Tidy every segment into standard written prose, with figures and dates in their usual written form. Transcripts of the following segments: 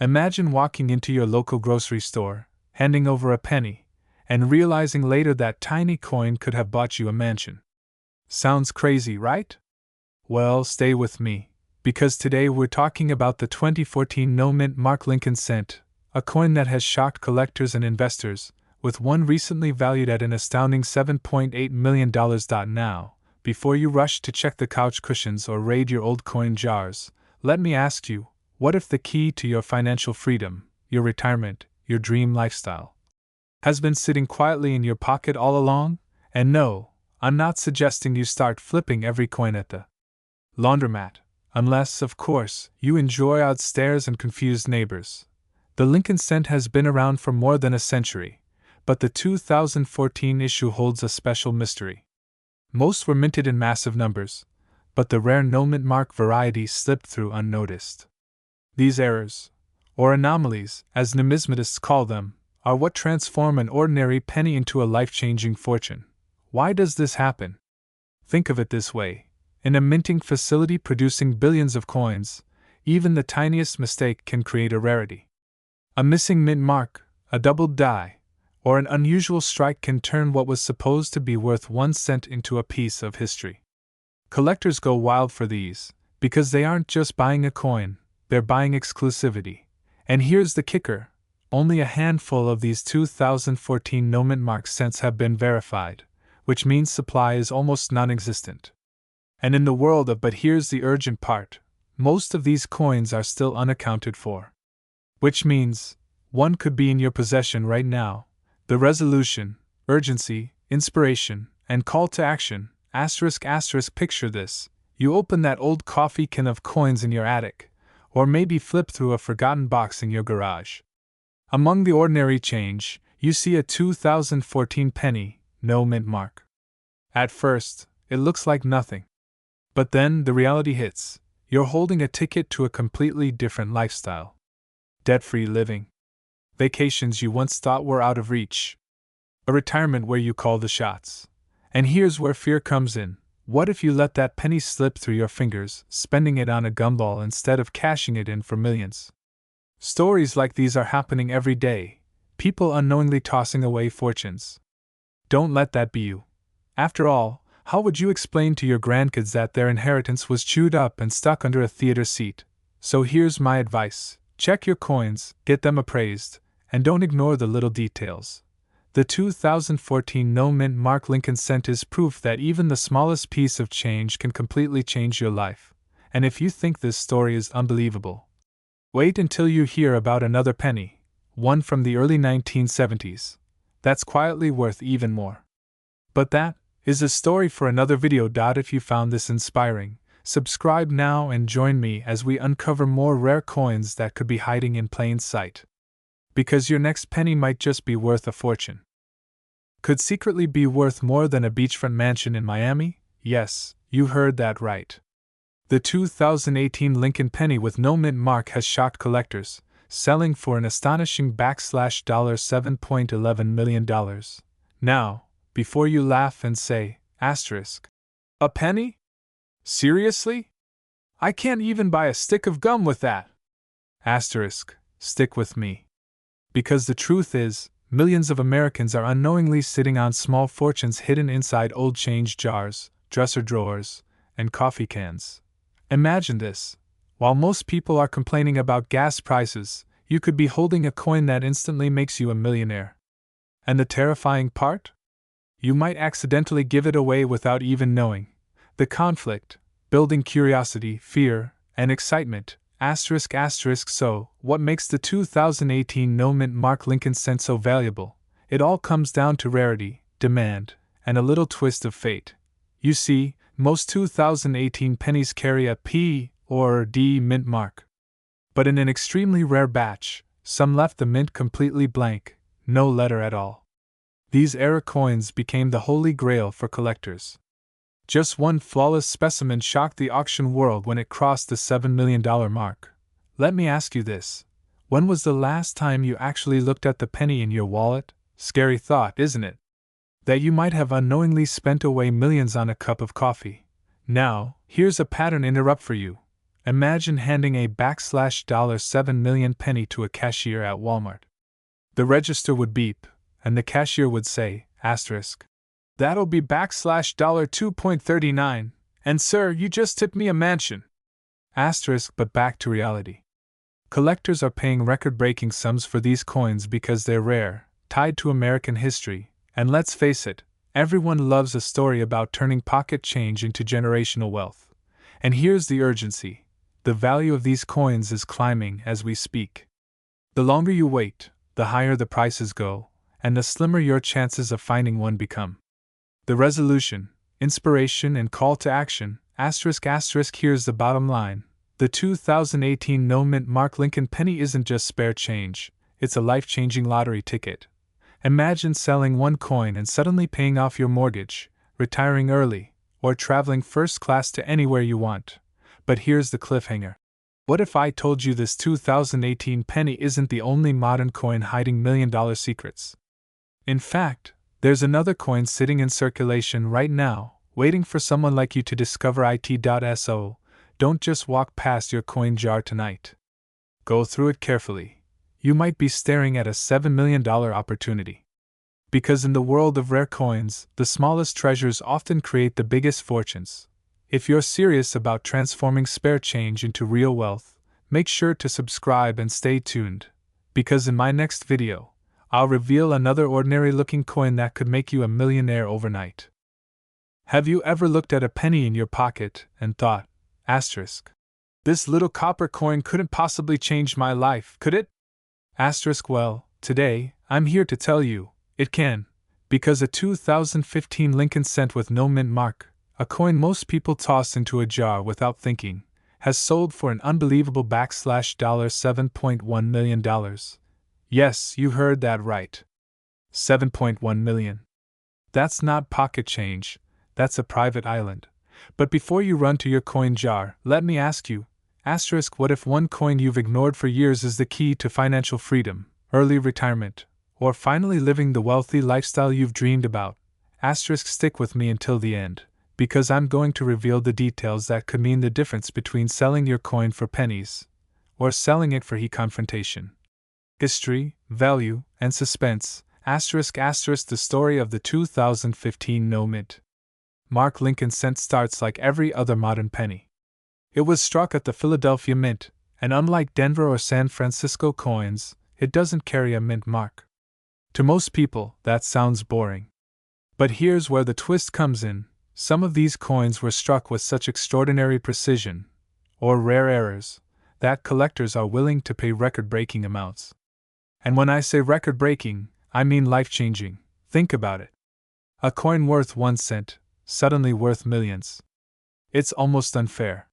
Imagine walking into your local grocery store, handing over a penny, and realizing later that tiny coin could have bought you a mansion. Sounds crazy, right? Well, stay with me, because today we're talking about the 2014 no-mint Mark Lincoln cent, a coin that has shocked collectors and investors, with one recently valued at an astounding $7.8 million. Now, before you rush to check the couch cushions or raid your old coin jars, let me ask you, what if the key to your financial freedom, your retirement, your dream lifestyle, has been sitting quietly in your pocket all along? And no, I'm not suggesting you start flipping every coin at the laundromat, unless, of course, you enjoy odd stares and confused neighbors. The Lincoln cent has been around for more than a century, but the 2014 issue holds a special mystery. Most were minted in massive numbers, but the rare no-mint mark variety slipped through unnoticed. These errors, or anomalies, as numismatists call them, are what transform an ordinary penny into a life-changing fortune. Why does this happen? Think of it this way. In a minting facility producing billions of coins, even the tiniest mistake can create a rarity. A missing mint mark, a doubled die, or an unusual strike can turn what was supposed to be worth 1 cent into a piece of history. Collectors go wild for these, because they aren't just buying a coin, they're buying exclusivity. And here's the kicker. Only a handful of these 2014 no-mint mark cents have been verified, which means supply is almost non-existent. And in the world of but here's the urgent part, most of these coins are still unaccounted for. Which means, one could be in your possession right now. The resolution, urgency, inspiration, and call to action, ***, picture this. You open that old coffee can of coins in your attic, or maybe flip through a forgotten box in your garage. Among the ordinary change, you see a 2014 penny, no-mint mark. At first, it looks like nothing. But then the reality hits. You're holding a ticket to a completely different lifestyle. Debt-free living. Vacations you once thought were out of reach. A retirement where you call the shots. And here's where fear comes in. What if you let that penny slip through your fingers, spending it on a gumball instead of cashing it in for millions? Stories like these are happening every day, people unknowingly tossing away fortunes. Don't let that be you. After all, how would you explain to your grandkids that their inheritance was chewed up and stuck under a theater seat? So here's my advice. Check your coins, get them appraised, and don't ignore the little details. The 2014 no-mint Mark Lincoln cent is proof that even the smallest piece of change can completely change your life. And if you think this story is unbelievable, wait until you hear about another penny, one from the early 1970s. That's quietly worth even more. But that is a story for another video. If you found this inspiring, subscribe now and join me as we uncover more rare coins that could be hiding in plain sight. Because your next penny might just be worth a fortune. Could secretly be worth more than a beachfront mansion in Miami? Yes, you heard that right. The 2018 Lincoln penny with no mint mark has shocked collectors, selling for an astonishing $7.11 million. Now, before you laugh and say, a penny? Seriously? I can't even buy a stick of gum with that. Stick with me. Because the truth is, millions of Americans are unknowingly sitting on small fortunes hidden inside old change jars, dresser drawers, and coffee cans. Imagine this. While most people are complaining about gas prices, you could be holding a coin that instantly makes you a millionaire. And the terrifying part? You might accidentally give it away without even knowing. The conflict, building curiosity, fear, and excitement. So, what makes the 2018 no-mint Mark Lincoln cent so valuable? It all comes down to rarity, demand, and a little twist of fate. You see, most 2018 pennies carry a P or D mint mark. But in an extremely rare batch, some left the mint completely blank, no letter at all. These error coins became the holy grail for collectors. Just one flawless specimen shocked the auction world when it crossed the $7 million mark. Let me ask you this. When was the last time you actually looked at the penny in your wallet? Scary thought, isn't it? That you might have unknowingly spent away millions on a cup of coffee. Now, here's a pattern interrupt for you. Imagine handing a $7 million penny to a cashier at Walmart. The register would beep, and the cashier would say, asterisk, "That'll be $2.39, and sir, you just tipped me a mansion." Asterisk, but back to reality. Collectors are paying record-breaking sums for these coins because they're rare, tied to American history, and let's face it, everyone loves a story about turning pocket change into generational wealth. And here's the urgency. The value of these coins is climbing as we speak. The longer you wait, the higher the prices go, and the slimmer your chances of finding one become. The resolution, inspiration, and call to action, asterisk, here's the bottom line. The 2018 No Mint Mark Lincoln penny isn't just spare change, it's a life-changing lottery ticket. Imagine selling one coin and suddenly paying off your mortgage, retiring early, or traveling first class to anywhere you want. But here's the cliffhanger. What if I told you this 2018 penny isn't the only modern coin hiding million-dollar secrets? In fact, there's another coin sitting in circulation right now, waiting for someone like you to discover it.so. Don't just walk past your coin jar tonight. Go through it carefully. You might be staring at a $7 million opportunity. Because in the world of rare coins, the smallest treasures often create the biggest fortunes. If you're serious about transforming spare change into real wealth, make sure to subscribe and stay tuned, because in my next video, I'll reveal another ordinary-looking coin that could make you a millionaire overnight. Have you ever looked at a penny in your pocket and thought, asterisk, this little copper coin couldn't possibly change my life, could it? Asterisk, well, today, I'm here to tell you, it can, because a 2015 Lincoln cent with no mint mark, a coin most people toss into a jar without thinking, has sold for an unbelievable $7.1 million. Yes, you heard that right. $7.1 million. That's not pocket change, that's a private island. But before you run to your coin jar, let me ask you, asterisk, what if one coin you've ignored for years is the key to financial freedom, early retirement, or finally living the wealthy lifestyle you've dreamed about? Asterisk, stick with me until the end, because I'm going to reveal the details that could mean the difference between selling your coin for pennies or selling it for confrontation. History, value, and suspense, asterisk, the story of the 2015 No Mint Mark Lincoln cent starts like every other modern penny. It was struck at the Philadelphia Mint, and unlike Denver or San Francisco coins, it doesn't carry a mint mark. To most people, that sounds boring. But here's where the twist comes in. Some of these coins were struck with such extraordinary precision, or rare errors, that collectors are willing to pay record-breaking amounts. And when I say record-breaking, I mean life-changing. Think about it. A coin worth 1 cent, suddenly worth millions. It's almost unfair.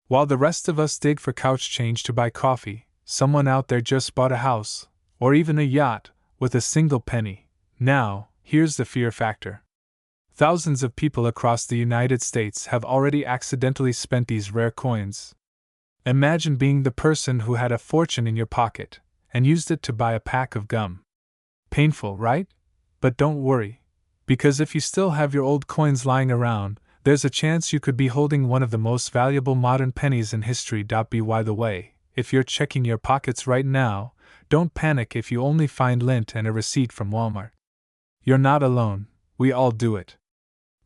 While the rest of us dig for couch change to buy coffee, someone out there just bought a house, or even a yacht, with a single penny. Now, here's the fear factor. Thousands of people across the United States have already accidentally spent these rare coins. Imagine being the person who had a fortune in your pocket and used it to buy a pack of gum. Painful, right? But don't worry, because if you still have your old coins lying around, there's a chance you could be holding one of the most valuable modern pennies in history. By the way, if you're checking your pockets right now, don't panic if you only find lint and a receipt from Walmart. You're not alone, we all do it.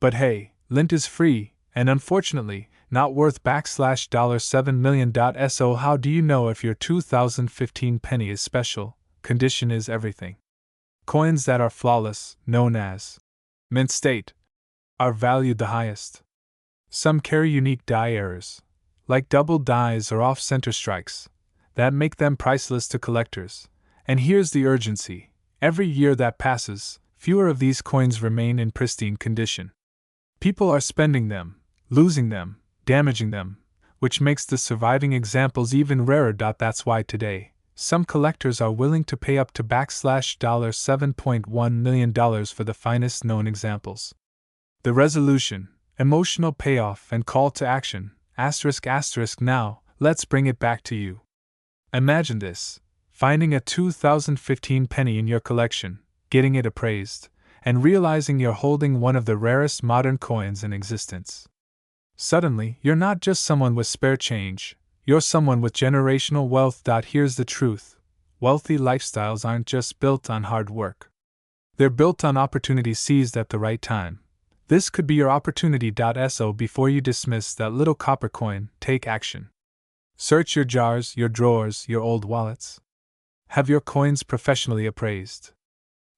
But hey, lint is free, and unfortunately, not worth $7 million. So how do you know if your 2015 penny is special? Condition is everything. Coins that are flawless, known as mint state, are valued the highest. Some carry unique die errors, like double dies or off-center strikes, that make them priceless to collectors. And here's the urgency. Every year that passes, fewer of these coins remain in pristine condition. People are spending them, losing them, damaging them, which makes the surviving examples even rarer. That's why today, some collectors are willing to pay up to $7.1 million for the finest known examples. The resolution, emotional payoff, and call to action, now, let's bring it back to you. Imagine this: finding a 2015 penny in your collection, getting it appraised, and realizing you're holding one of the rarest modern coins in existence. Suddenly, you're not just someone with spare change, You're someone with generational wealth. Here's the truth: wealthy lifestyles aren't just built on hard work. They're built on opportunity seized at the right time. This could be your opportunity. So before you dismiss that little copper coin, take action. Search your jars, your drawers, your old wallets. Have your coins professionally appraised.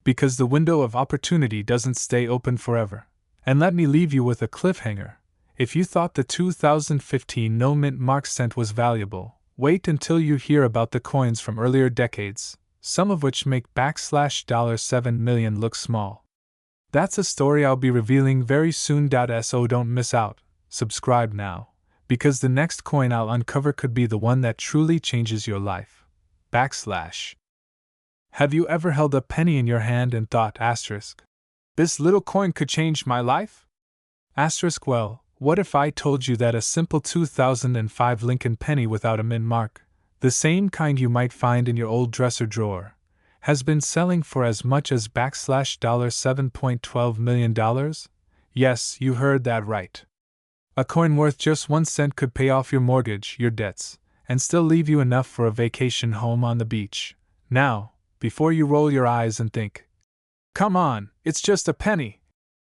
Because the window of opportunity doesn't stay open forever. And let me leave you with a cliffhanger. If you thought the 2015 no mint mark cent was valuable, wait until you hear about the coins from earlier decades, some of which make $7 million look small. That's a story I'll be revealing very soon. So don't miss out. Subscribe now, because the next coin I'll uncover could be the one that truly changes your life. Have you ever held a penny in your hand and thought, this little coin could change my life? Well, what if I told you that a simple 2005 Lincoln penny without a mint mark, the same kind you might find in your old dresser drawer, has been selling for as much as $7.12 million? Yes, you heard that right. A coin worth just 1 cent could pay off your mortgage, your debts, and still leave you enough for a vacation home on the beach. Now, before you roll your eyes and think, come on, it's just a penny,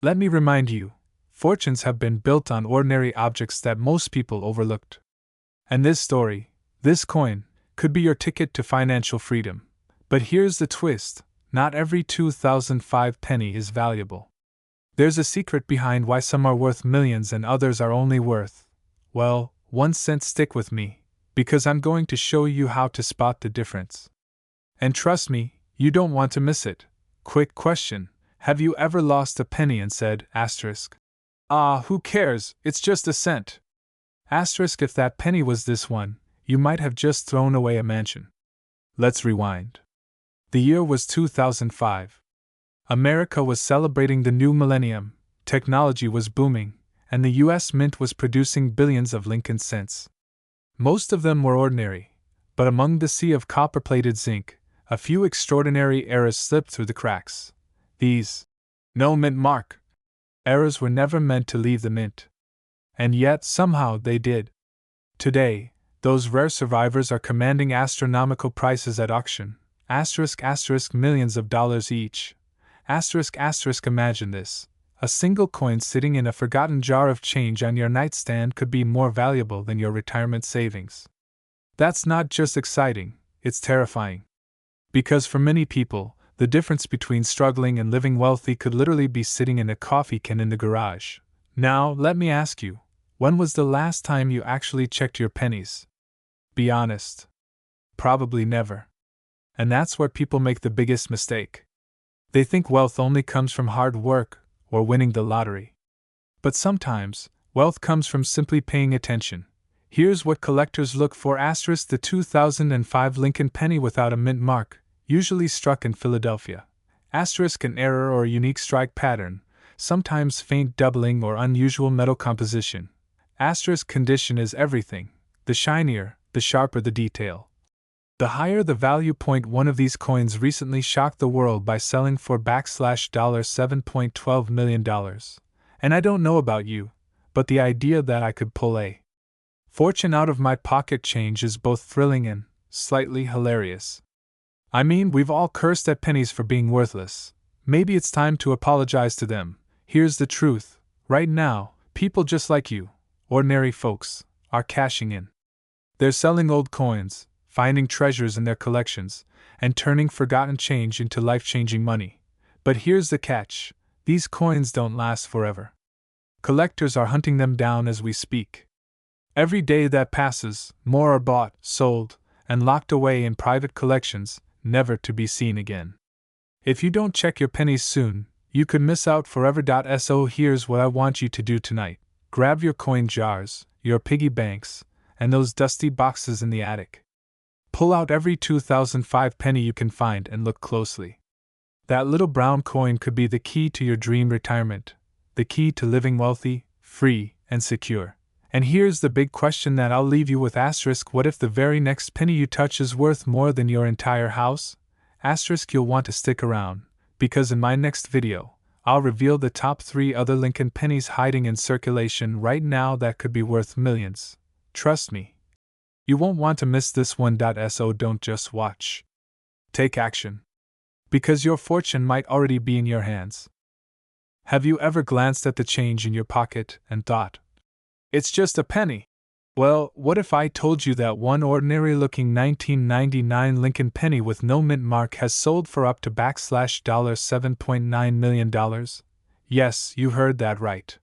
let me remind you, fortunes have been built on ordinary objects that most people overlooked. And this story, this coin, could be your ticket to financial freedom. But here's the twist: not every 2005 penny is valuable. There's a secret behind why some are worth millions and others are only worth, well, 1 cent. Stick with me, because I'm going to show you how to spot the difference. And trust me, you don't want to miss it. Quick question: have you ever lost a penny and said, who cares, it's just a cent? If that penny was this one, you might have just thrown away a mansion. Let's rewind. The year was 2005. America was celebrating the new millennium, technology was booming, and the US Mint was producing billions of Lincoln cents. Most of them were ordinary, but among the sea of copper-plated zinc, a few extraordinary errors slipped through the cracks. These no mint mark errors were never meant to leave the mint. And yet, somehow, they did. Today, those rare survivors are commanding astronomical prices at auction, millions of dollars each. Imagine this: a single coin sitting in a forgotten jar of change on your nightstand could be more valuable than your retirement savings. That's not just exciting, it's terrifying. Because for many people, the difference between struggling and living wealthy could literally be sitting in a coffee can in the garage. Now, let me ask you, when was the last time you actually checked your pennies? Be honest. Probably never. And that's where people make the biggest mistake. They think wealth only comes from hard work or winning the lottery. But sometimes, wealth comes from simply paying attention. Here's what collectors look for: the 2005 Lincoln penny without a mint mark, usually struck in Philadelphia. An error or unique strike pattern, sometimes faint doubling or unusual metal composition. Condition is everything. The shinier, the sharper the detail, the higher the value. One of these coins recently shocked the world by selling for $7.12 million. And I don't know about you, but the idea that I could pull a fortune out of my pocket change is both thrilling and slightly hilarious. I mean, we've all cursed at pennies for being worthless. Maybe it's time to apologize to them. Here's the truth: right now, people just like you, ordinary folks, are cashing in. They're selling old coins, finding treasures in their collections, and turning forgotten change into life-changing money. But here's the catch: these coins don't last forever. Collectors are hunting them down as we speak. Every day that passes, more are bought, sold, and locked away in private collections, never to be seen again. If you don't check your pennies soon, you could miss out forever. So here's what I want you to do tonight: grab your coin jars, your piggy banks, and those dusty boxes in the attic. Pull out every 2005 penny you can find and look closely. That little brown coin could be the key to your dream retirement, the key to living wealthy, free, and secure. And here's the big question that I'll leave you with: what if the very next penny you touch is worth more than your entire house? You'll want to stick around, because in my next video, I'll reveal the top 3 other Lincoln pennies hiding in circulation right now that could be worth millions. Trust me. You won't want to miss this one. So don't just watch. Take action. Because your fortune might already be in your hands. Have you ever glanced at the change in your pocket and thought, it's just a penny? Well, what if I told you that one ordinary-looking 1999 Lincoln penny with no mint mark has sold for up to $7.9 million? Yes, you heard that right.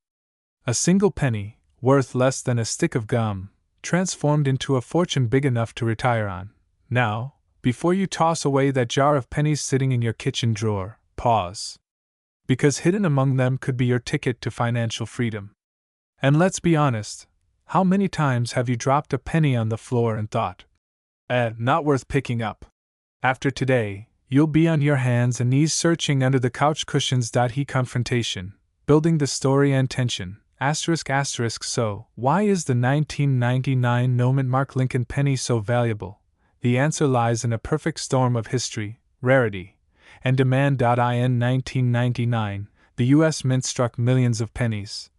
A single penny, worth less than a stick of gum, transformed into a fortune big enough to retire on. Now, before you toss away that jar of pennies sitting in your kitchen drawer, pause. Because hidden among them could be your ticket to financial freedom. And let's be honest, how many times have you dropped a penny on the floor and thought, not worth picking up? After today, you'll be on your hands and knees searching under the couch cushions. He confrontation, building the story and tension. So, why is the 1999 no mint mark Lincoln penny so valuable? The answer lies in a perfect storm of history, rarity, and demand. In 1999, the U.S. Mint struck millions of pennies.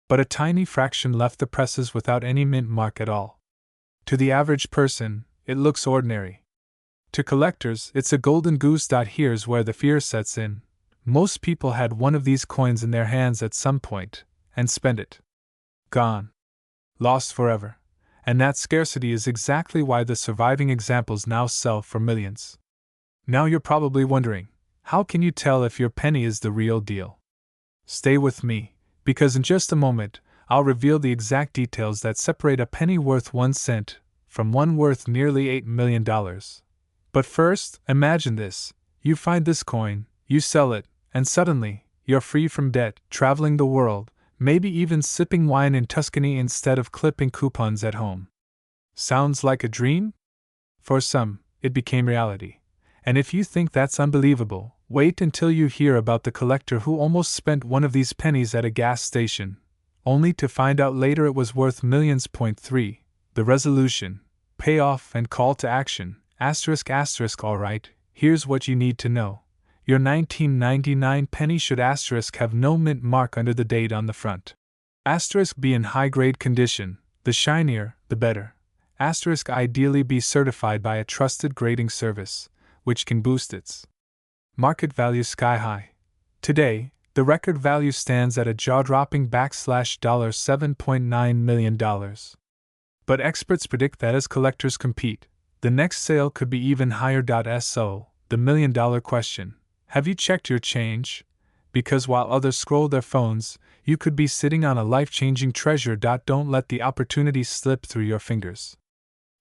But a tiny fraction left the presses without any mint mark at all. To the average person, it looks ordinary. To collectors, it's a golden goose. Here's where the fear sets in. Most people had one of these coins in their hands at some point, and spent it. Gone. Lost forever. And that scarcity is exactly why the surviving examples now sell for millions. Now you're probably wondering, how can you tell if your penny is the real deal? Stay with me, because in just a moment, I'll reveal the exact details that separate a penny worth 1 cent from one worth nearly $8 million. But first, imagine this. You find this coin, you sell it, and suddenly, you're free from debt, traveling the world, maybe even sipping wine in Tuscany instead of clipping coupons at home. Sounds like a dream? For some, it became reality. And if you think that's unbelievable, wait until you hear about the collector who almost spent one of these pennies at a gas station, only to find out later it was worth millions. Point 3. The resolution, payoff, and call to action. Alright, here's what you need to know. Your 1999 penny should have no mint mark under the date on the front. Be in high-grade condition, the shinier, the better. Ideally be certified by a trusted grading service, which can boost its market value sky high. Today, the record value stands at a jaw-dropping $7.9 million. But experts predict that as collectors compete, the next sale could be even higher. So, the million-dollar question: have you checked your change? Because while others scroll their phones, you could be sitting on a life-changing treasure. Don't let the opportunity slip through your fingers.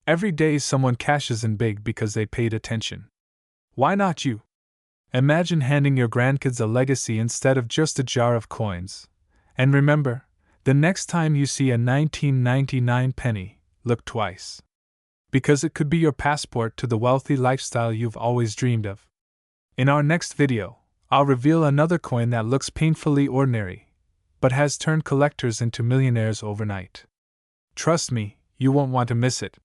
Every day someone cashes in big because they paid attention. Why not you? Imagine handing your grandkids a legacy instead of just a jar of coins. And remember, the next time you see a 1999 penny, look twice. Because it could be your passport to the wealthy lifestyle you've always dreamed of. In our next video, I'll reveal another coin that looks painfully ordinary, but has turned collectors into millionaires overnight. Trust me, you won't want to miss it.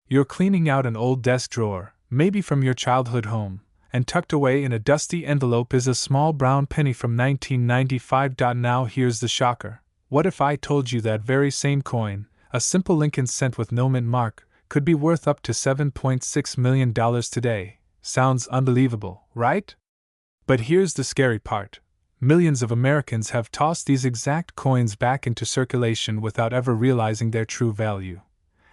You're cleaning out an old desk drawer, maybe from your childhood home, and tucked away in a dusty envelope is a small brown penny from 1995. Now here's the shocker. What if I told you that very same coin, a simple Lincoln cent with no mint mark, could be worth up to $7.6 million today? Sounds unbelievable, right? But here's the scary part. Millions of Americans have tossed these exact coins back into circulation without ever realizing their true value.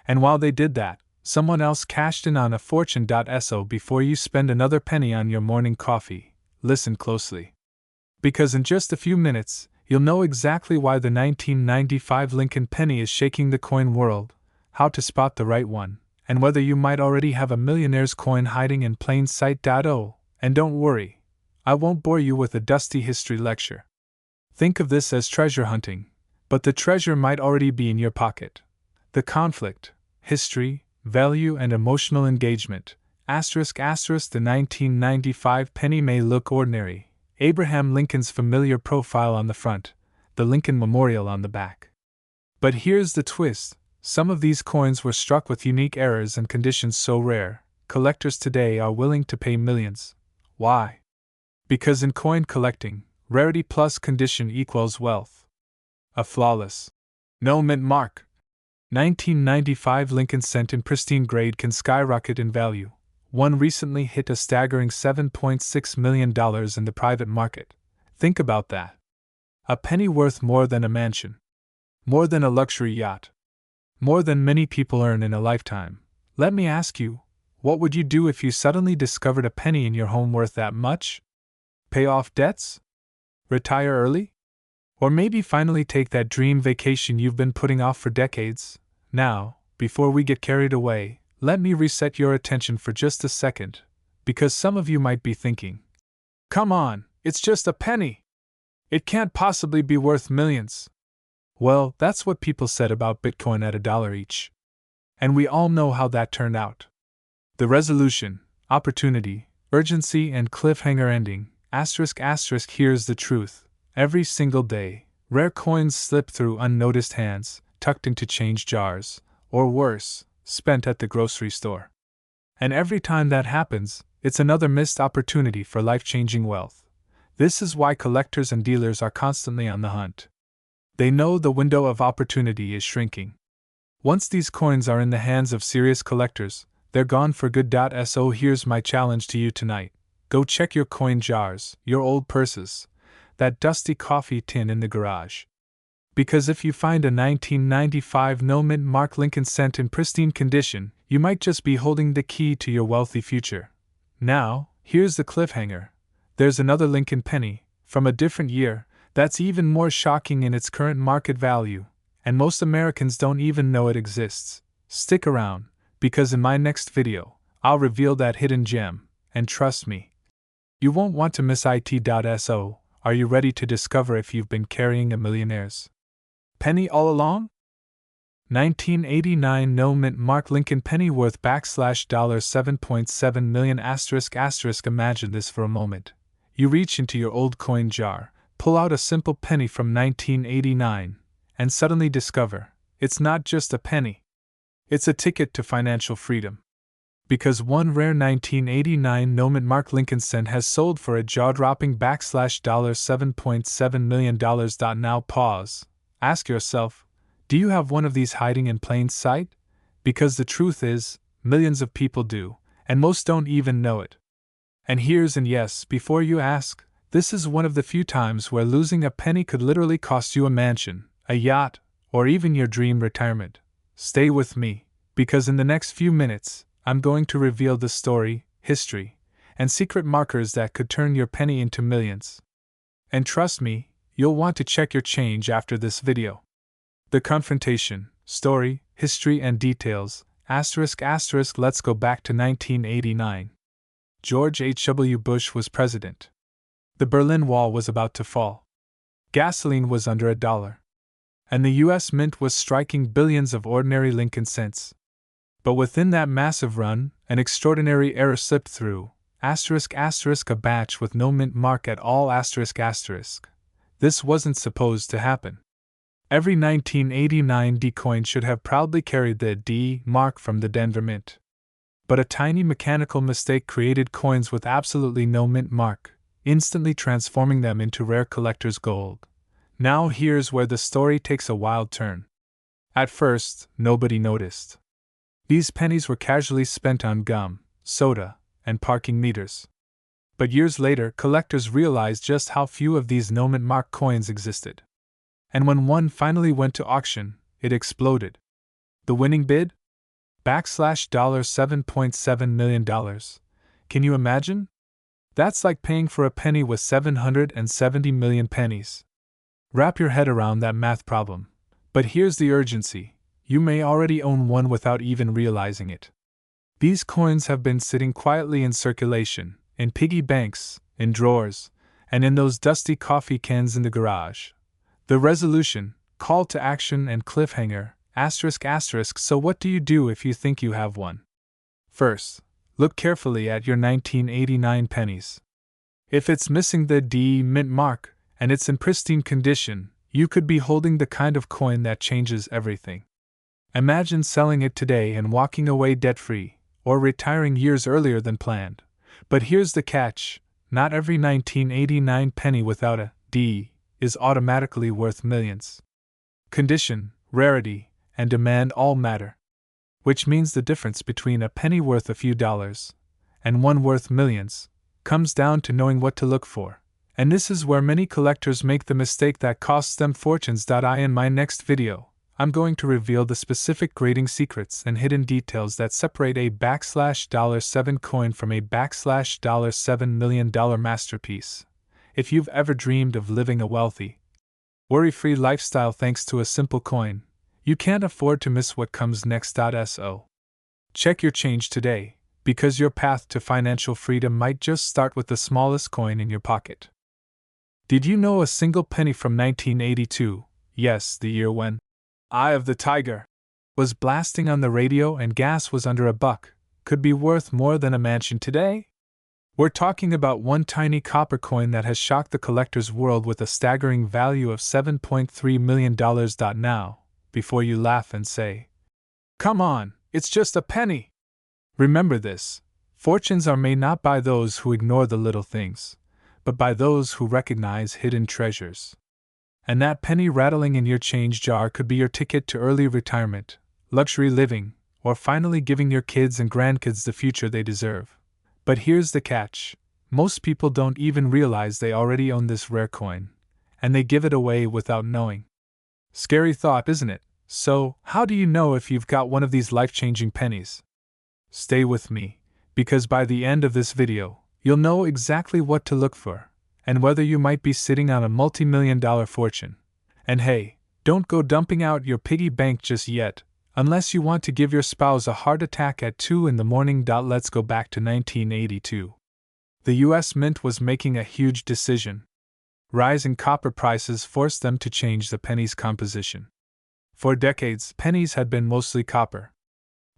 And while they did that, someone else cashed in on a fortune. So before you spend another penny on your morning coffee, listen closely. Because in just a few minutes, you'll know exactly why the 1995 Lincoln penny is shaking the coin world, how to spot the right one, and whether you might already have a millionaire's coin hiding in plain sight. And don't worry, I won't bore you with a dusty history lecture. Think of this as treasure hunting, but the treasure might already be in your pocket. The conflict, history, value, and emotional engagement. The 1995 penny may look ordinary. Abraham Lincoln's familiar profile on the front, the Lincoln Memorial on the back. But here's the twist. Some of these coins were struck with unique errors and conditions so rare, collectors today are willing to pay millions. Why? Because in coin collecting, rarity plus condition equals wealth. A flawless, no mint mark 1995 Lincoln Cent in pristine grade can skyrocket in value. One recently hit a staggering $7.6 million in the private market. Think about that. A penny worth more than a mansion. More than a luxury yacht. More than many people earn in a lifetime. Let me ask you, what would you do if you suddenly discovered a penny in your home worth that much? Pay off debts? Retire early? Or maybe finally take that dream vacation you've been putting off for decades? Now, before we get carried away, let me reset your attention for just a second, because some of you might be thinking, come on, it's just a penny. It can't possibly be worth millions. Well, that's what people said about Bitcoin at $1 each. And we all know how that turned out. The resolution, opportunity, urgency, and cliffhanger ending, asterisk. Here's the truth. Every single day, rare coins slip through unnoticed hands, tucked into change jars, or worse, spent at the grocery store. And every time that happens, it's another missed opportunity for life-changing wealth. This is why collectors and dealers are constantly on the hunt. They know the window of opportunity is shrinking. Once these coins are in the hands of serious collectors, they're gone for good. So here's my challenge to you tonight. Go check your coin jars, your old purses, that dusty coffee tin in the garage. Because if you find a 1995 no-mint mark Lincoln Cent in pristine condition, you might just be holding the key to your wealthy future. Now, here's the cliffhanger. There's another Lincoln penny, from a different year, that's even more shocking in its current market value, and most Americans don't even know it exists. Stick around, because in my next video, I'll reveal that hidden gem, and trust me, you won't want to miss it. So, are you ready to discover if you've been carrying a millionaire's penny all along? 1989 no-mint mark Lincoln penny worth $7.7 million ***. Imagine this for a moment. You reach into your old coin jar, pull out a simple penny from 1989, and suddenly discover, it's not just a penny. It's a ticket to financial freedom. Because one rare 1989 no-mint mark Lincoln Cent has sold for a jaw-dropping $7.7 million. Now pause. Ask yourself, do you have one of these hiding in plain sight? Because the truth is, millions of people do, and most don't even know it. And yes, before you ask, this is one of the few times where losing a penny could literally cost you a mansion, a yacht, or even your dream retirement. Stay with me, because in the next few minutes, I'm going to reveal the story, history, and secret markers that could turn your penny into millions. And trust me, you'll want to check your change after this video. The confrontation, story, history, and details, ***. Let's go back to 1989. George H.W. Bush was president. The Berlin Wall was about to fall. Gasoline was under $1. And the U.S. Mint was striking billions of ordinary Lincoln cents. But within that massive run, an extraordinary error slipped through, ***, a batch with no mint mark at all ***. This wasn't supposed to happen. Every 1989 D coin should have proudly carried the D mark from the Denver Mint. But a tiny mechanical mistake created coins with absolutely no mint mark, instantly transforming them into rare collector's gold. Now here's where the story takes a wild turn. At first, nobody noticed. These pennies were casually spent on gum, soda, and parking meters. But years later, collectors realized just how few of these no-mint mark coins existed. And when one finally went to auction, it exploded. The winning bid? $7.7 million. Can you imagine? That's like paying for a penny with 770 million pennies. Wrap your head around that math problem. But here's the urgency. You may already own one without even realizing it. These coins have been sitting quietly in circulation, in piggy banks, in drawers, and in those dusty coffee cans in the garage. The resolution, call to action, and cliffhanger, ***. So what do you do if you think you have one? First, look carefully at your 1989 pennies. If it's missing the D mint mark, and it's in pristine condition, you could be holding the kind of coin that changes everything. Imagine selling it today and walking away debt-free, or retiring years earlier than planned. But here's the catch, not every 1989 penny without a D is automatically worth millions. Condition, rarity, and demand all matter. Which means the difference between a penny worth a few dollars and one worth millions comes down to knowing what to look for. And this is where many collectors make the mistake that costs them fortunes. In my next video, I'm going to reveal the specific grading secrets and hidden details that separate a $7 coin from a $7 million masterpiece. If you've ever dreamed of living a wealthy, worry-free lifestyle thanks to a simple coin, you can't afford to miss what comes next. So check your change today, because your path to financial freedom might just start with the smallest coin in your pocket. Did you know a single penny from 1982, yes, the year when Eye of the Tiger was blasting on the radio and gas was under $1, could be worth more than a mansion today? We're talking about one tiny copper coin that has shocked the collector's world with a staggering value of $7.3 million. Now, before you laugh and say, "Come on, it's just a penny!" Remember this: fortunes are made not by those who ignore the little things, but by those who recognize hidden treasures. And that penny rattling in your change jar could be your ticket to early retirement, luxury living, or finally giving your kids and grandkids the future they deserve. But here's the catch: most people don't even realize they already own this rare coin, and they give it away without knowing. Scary thought, isn't it? So, how do you know if you've got one of these life-changing pennies? Stay with me, because by the end of this video, you'll know exactly what to look for, and whether you might be sitting on a multi-million-dollar fortune. And hey, don't go dumping out your piggy bank just yet, unless you want to give your spouse a heart attack at 2 a.m. Let's go back to 1982. The US Mint was making a huge decision. Rising copper prices forced them to change the penny's composition. For decades, pennies had been mostly copper.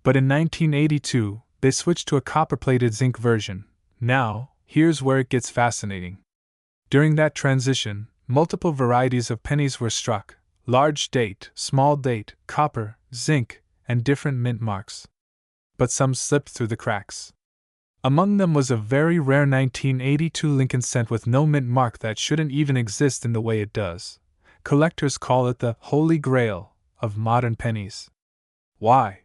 But in 1982, they switched to a copper-plated zinc version. Now, here's where it gets fascinating. During that transition, multiple varieties of pennies were struck: large date, small date, copper, zinc, and different mint marks. But some slipped through the cracks. Among them was a very rare 1982 Lincoln cent with no mint mark that shouldn't even exist in the way it does. Collectors call it the Holy Grail of modern pennies. Why?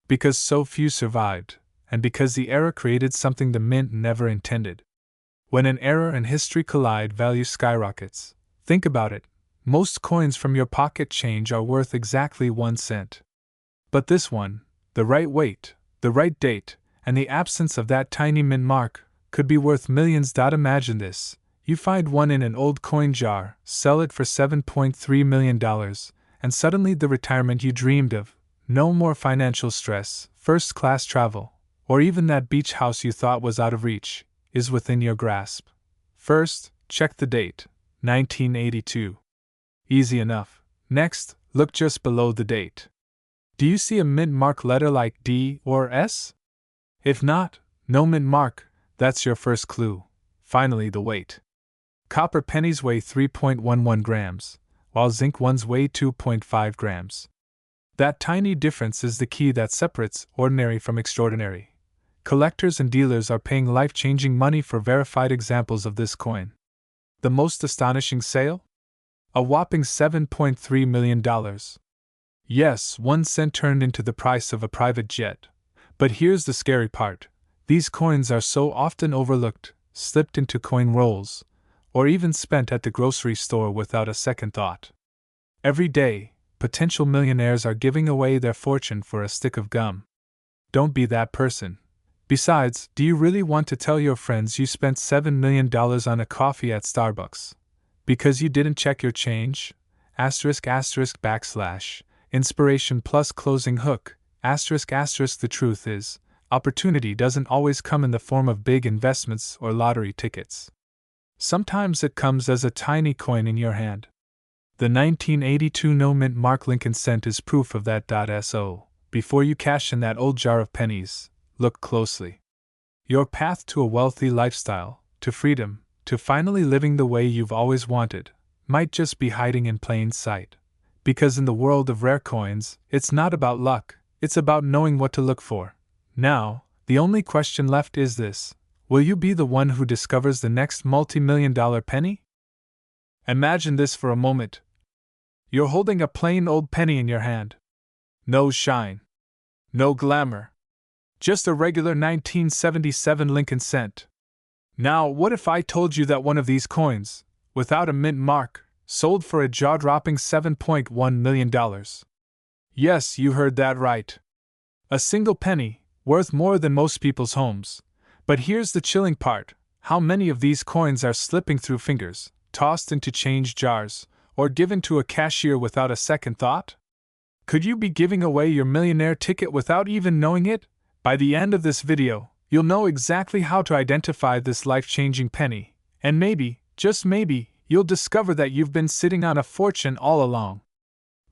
Because so few survived, and because the error created something the mint never intended. When an error and history collide, value skyrockets. Think about it. Most coins from your pocket change are worth exactly 1 cent. But this one, the right weight, the right date, and the absence of that tiny mint mark, could be worth millions. Imagine this: you find one in an old coin jar, sell it for $7.3 million, and suddenly the retirement you dreamed of, no more financial stress, first-class travel, or even that beach house you thought was out of reach, is within your grasp. First, check the date, 1982. Easy enough. Next, look just below the date. Do you see a mint mark letter like D or S? If not, no mint mark, that's your first clue. Finally, the weight. Copper pennies weigh 3.11 grams, while zinc ones weigh 2.5 grams. That tiny difference is the key that separates ordinary from extraordinary. Collectors and dealers are paying life-changing money for verified examples of this coin. The most astonishing sale? A whopping $7.3 million. Yes, 1 cent turned into the price of a private jet. But here's the scary part: these coins are so often overlooked, slipped into coin rolls, or even spent at the grocery store without a second thought. Every day, potential millionaires are giving away their fortune for a stick of gum. Don't be that person. Besides, do you really want to tell your friends you spent $7 million on a coffee at Starbucks because you didn't check your change? ****, inspiration plus closing hook, ****. The truth is, opportunity doesn't always come in the form of big investments or lottery tickets. Sometimes it comes as a tiny coin in your hand. The 1982 no mint mark Lincoln cent is proof of that. So, before you cash in that old jar of pennies, look closely. Your path to a wealthy lifestyle, to freedom, to finally living the way you've always wanted, might just be hiding in plain sight. Because in the world of rare coins, it's not about luck, it's about knowing what to look for. Now, the only question left is this: will you be the one who discovers the next multi-million-dollar penny? Imagine this for a moment. You're holding a plain old penny in your hand. No shine. No glamour. Just a regular 1977 Lincoln cent. Now, what if I told you that one of these coins, without a mint mark, sold for a jaw-dropping $7.1 million? Yes, you heard that right. A single penny, worth more than most people's homes. But here's the chilling part: how many of these coins are slipping through fingers, tossed into change jars, or given to a cashier without a second thought? Could you be giving away your millionaire ticket without even knowing it? By the end of this video, you'll know exactly how to identify this life-changing penny, and maybe, just maybe, you'll discover that you've been sitting on a fortune all along.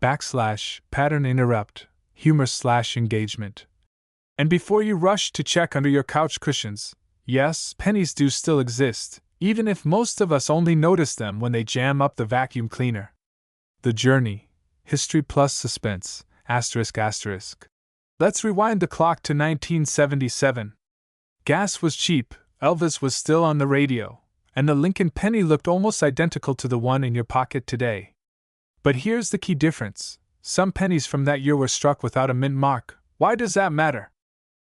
Pattern interrupt, humor/engagement. And before you rush to check under your couch cushions, yes, pennies do still exist, even if most of us only notice them when they jam up the vacuum cleaner. The journey, history plus suspense, ***. Let's rewind the clock to 1977. Gas was cheap, Elvis was still on the radio, and the Lincoln penny looked almost identical to the one in your pocket today. But here's the key difference: some pennies from that year were struck without a mint mark. Why does that matter?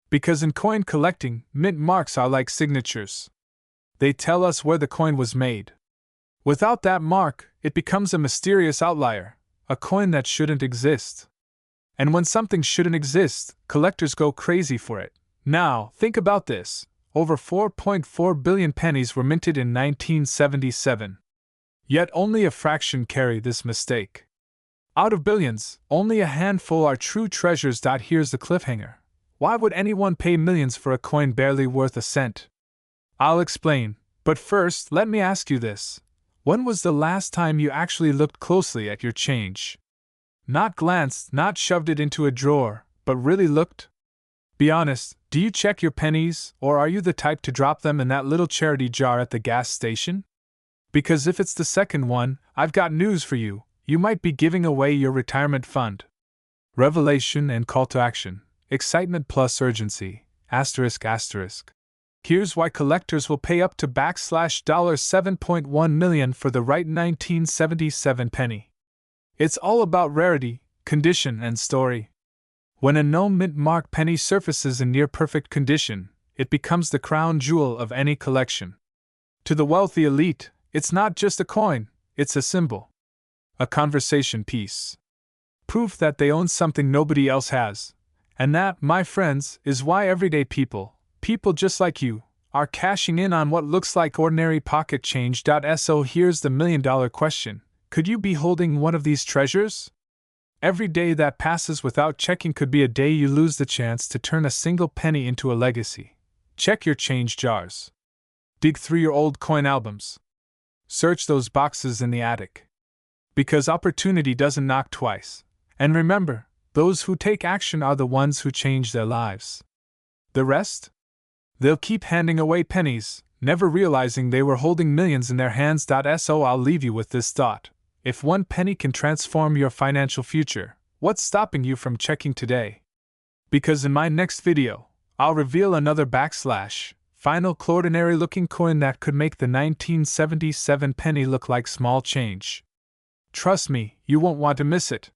Because in coin collecting, mint marks are like signatures. They tell us where the coin was made. Without that mark, it becomes a mysterious outlier, a coin that shouldn't exist. And when something shouldn't exist, collectors go crazy for it. Now, think about this. Over 4.4 billion pennies were minted in 1977. Yet only a fraction carry this mistake. Out of billions, only a handful are true treasures. Here's the cliffhanger. Why would anyone pay millions for a coin barely worth a cent? I'll explain, but first let me ask you this. When was the last time you actually looked closely at your change? Not glanced, not shoved it into a drawer, but really looked? Be honest, do you check your pennies, or are you the type to drop them in that little charity jar at the gas station? Because if it's the second one, I've got news for you. You might be giving away your retirement fund. Revelation and call to action. Excitement plus urgency. ***. Here's why collectors will pay up to $7.1 million for the right 1977 penny. It's all about rarity, condition, and story. When a no mint mark penny surfaces in near perfect condition, it becomes the crown jewel of any collection. To the wealthy elite, it's not just a coin, it's a symbol. A conversation piece. Proof that they own something nobody else has. And that, my friends, is why everyday people just like you, are cashing in on what looks like ordinary pocket change. So here's the million-dollar question. Could you be holding one of these treasures? Every day that passes without checking could be a day you lose the chance to turn a single penny into a legacy. Check your change jars. Dig through your old coin albums. Search those boxes in the attic. Because opportunity doesn't knock twice. And remember, those who take action are the ones who change their lives. The rest? They'll keep handing away pennies, never realizing they were holding millions in their hands. So I'll leave you with this thought. If one penny can transform your financial future, what's stopping you from checking today? Because in my next video, I'll reveal another final ordinary looking coin that could make the 1977 penny look like small change. Trust me, you won't want to miss it.